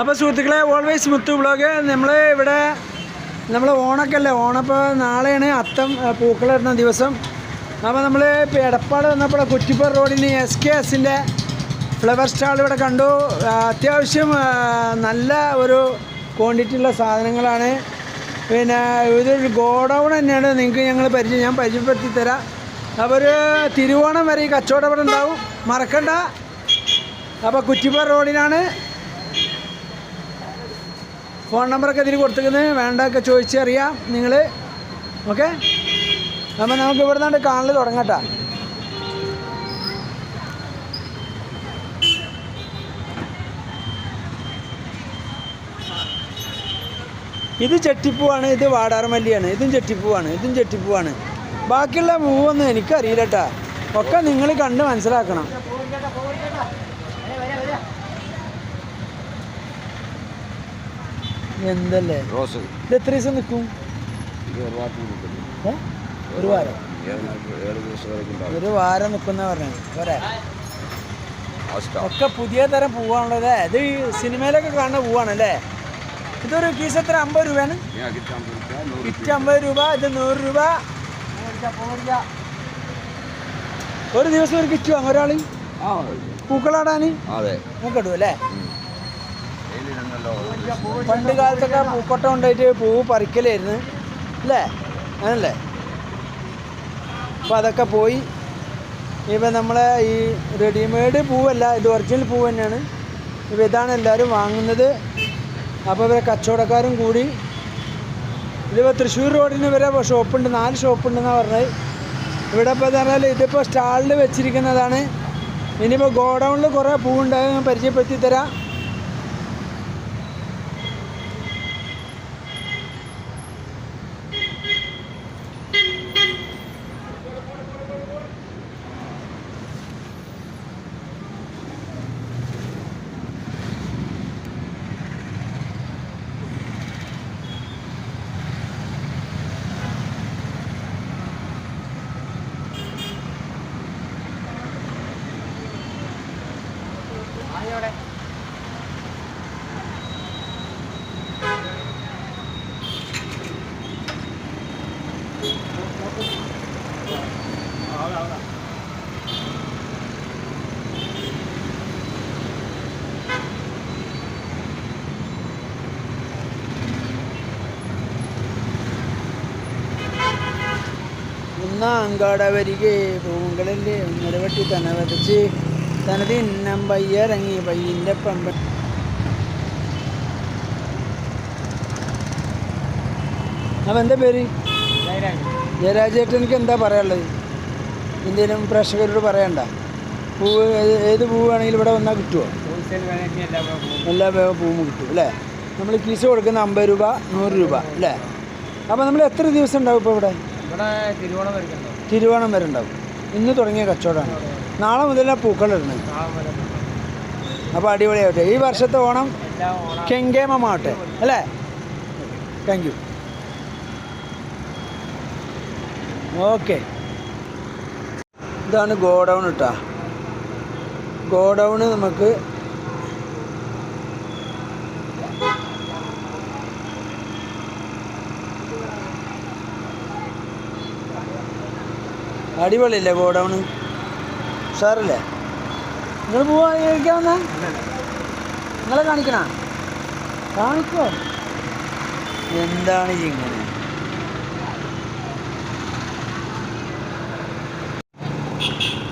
അപ്പോൾ സുഹൃത്തുക്കളെ, ഓൾവേസ് മുത്തു വ്ളോഗ്. നമ്മൾ ഓണമൊക്കെ അല്ലേ, ഓണപ്പോൾ നാളെയാണ് അത്തം പൂക്കളിടുന്ന ദിവസം. അപ്പോൾ നമ്മൾ ഇപ്പോൾ എടപ്പാട് വന്നപ്പോൾ കുറ്റിപ്പുറ റോഡിന് SKSൻ്റെ ഫ്ലവർ സ്റ്റാൾ ഇവിടെ കണ്ടു. അത്യാവശ്യം നല്ല ഒരു ക്വാണ്ടിറ്റി ഉള്ള സാധനങ്ങളാണ്. പിന്നെ ഇതൊരു ഗോഡൗൺ തന്നെയാണ്. നിങ്ങൾക്ക് ഞാൻ പരിചയപ്പെടുത്തി തരാം. അപ്പോൾ ഒരു തിരുവോണം വരെ ഈ കച്ചവടം ഇവിടെ ഉണ്ടാവും, മറക്കണ്ട. അപ്പോൾ കുറ്റിപ്പുറ റോഡിനാണ്. ഫോൺ നമ്പറൊക്കെ ഇതിൽ കൊടുത്തിരിക്കുന്നത്, വേണ്ടതൊക്കെ ചോദിച്ചറിയാം നിങ്ങൾ. ഓക്കെ, അപ്പോൾ നമുക്ക് ഇവിടെ നിന്നാണ്ട് കാണൽ തുടങ്ങട്ടെ. ഇത് ചെട്ടിപ്പൂവാണ്, ഇത് വാടാർമല്ലിയാണ്, ഇതും ചെട്ടിപ്പൂവാണ്. ബാക്കിയുള്ള പൂവൊന്നും എനിക്കറിയില്ല കേട്ടോ. ഒക്കെ നിങ്ങൾ കണ്ട് മനസ്സിലാക്കണം. എന്തല്ലേ റോസ്? ഇത് എത്ര ദിവസം നിൽക്കും? ഒരു വാരം നിൽക്കുന്ന പറഞ്ഞു പോരെ. ഒക്കെ പുതിയ തരം പൂവാണല്ലേ. ഇത് സിനിമയിലൊക്കെ കാണുന്ന പൂവാണല്ലേ. ഇതൊരു കീസ് എത്ര? 50 രൂപയാണ്. കിറ്റ് 50 രൂപ, ഇത് 100 രൂപ. ഒരു ദിവസം ഒരു കിറ്റ് വാങ്ങും ഒരാൾ പൂക്കളാടാൻ. നമുക്കിടും അല്ലേ. പണ്ട് കാലത്തൊക്കെ പൂക്കൊട്ട കൊണ്ടായിട്ട് പൂവ് പറിക്കലായിരുന്നു അല്ലേ, അങ്ങനല്ലേ. അപ്പോൾ അതൊക്കെ പോയി. ഇപ്പം നമ്മളെ ഈ റെഡിമെയ്ഡ് പൂവല്ല, ഇത് ഒറിജിനൽ പൂവ് തന്നെയാണ്. ഇപ്പം ഇതാണ് എല്ലാവരും വാങ്ങുന്നത്. അപ്പോൾ ഇവരെ കച്ചവടക്കാരും കൂടി. ഇതിപ്പോൾ തൃശ്ശൂർ റോഡിന് വരെ ഷോപ്പുണ്ട്, 4 ഷോപ്പുണ്ടെന്നാണ് പറഞ്ഞത്. ഇവിടെ ഇപ്പോൾ പറഞ്ഞാൽ ഇതിപ്പോൾ സ്റ്റാളിൽ വെച്ചിരിക്കുന്നതാണ്. ഇനിയിപ്പോൾ ഗോഡൗണിൽ കുറേ പൂവുണ്ടാകും, ഞാൻ പരിചയപ്പെടുത്തി തരാം. അങ്കാട വരികെ പൂങ്കളില് നിലവെട്ടി തനവതച്ച് തനത് ഇന്നം പയ്യറങ്ങി പയ്യൻ്റെ പമ്പ. അപ്പം എന്താ പേര്? ജയരാജേട്ടൻ. എനിക്ക് എന്താ പറയാനുള്ളത്? എന്തെങ്കിലും പ്രേക്ഷകരോട് പറയണ്ട. പൂവ് ഏത് പൂവാണെങ്കിലും ഇവിടെ വന്നാൽ കിട്ടുമോ? എല്ലാ പൂവും കിട്ടും അല്ലേ. നമ്മൾ കീസ് കൊടുക്കുന്ന 50 രൂപ, 100 രൂപ അല്ലേ. അപ്പോൾ നമ്മൾ എത്ര ദിവസം ഉണ്ടാവും ഇപ്പോൾ ഇവിടെ? തിരുവോണം വരെ ഉണ്ടാവും. ഇന്ന് തുടങ്ങിയ കച്ചവടമാണ്. നാളെ മുതലാണ് പൂക്കളിടുന്നത്. അപ്പോൾ അടിപൊളിയാവട്ടെ. ഈ വർഷത്തെ ഓണം കെങ്കേമമാവട്ടെ അല്ലേ. Thank you. ഓക്കെ, ഇതാണ് ഗോഡൗൺ കേട്ടോ. ഗോഡൗണ് നമുക്ക് അടിപൊളിയല്ലേ ഗോഡൗണ്, ഉഷാറല്ലേ. നിങ്ങൾ പോവാ നിങ്ങളെ കാണിക്കോ? എന്താണ് ഇങ്ങനെ?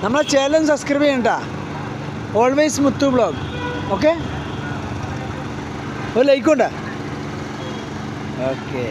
നമ്മളെ ചാനൽ സബ്സ്ക്രൈബ് ചെയ്യണ്ട. ഓൾവേസ് മുത്തു വ്ളോഗ്. ഓക്കെ, ഒരു ലൈക്ക് ഉണ്ട്. ഓക്കെ.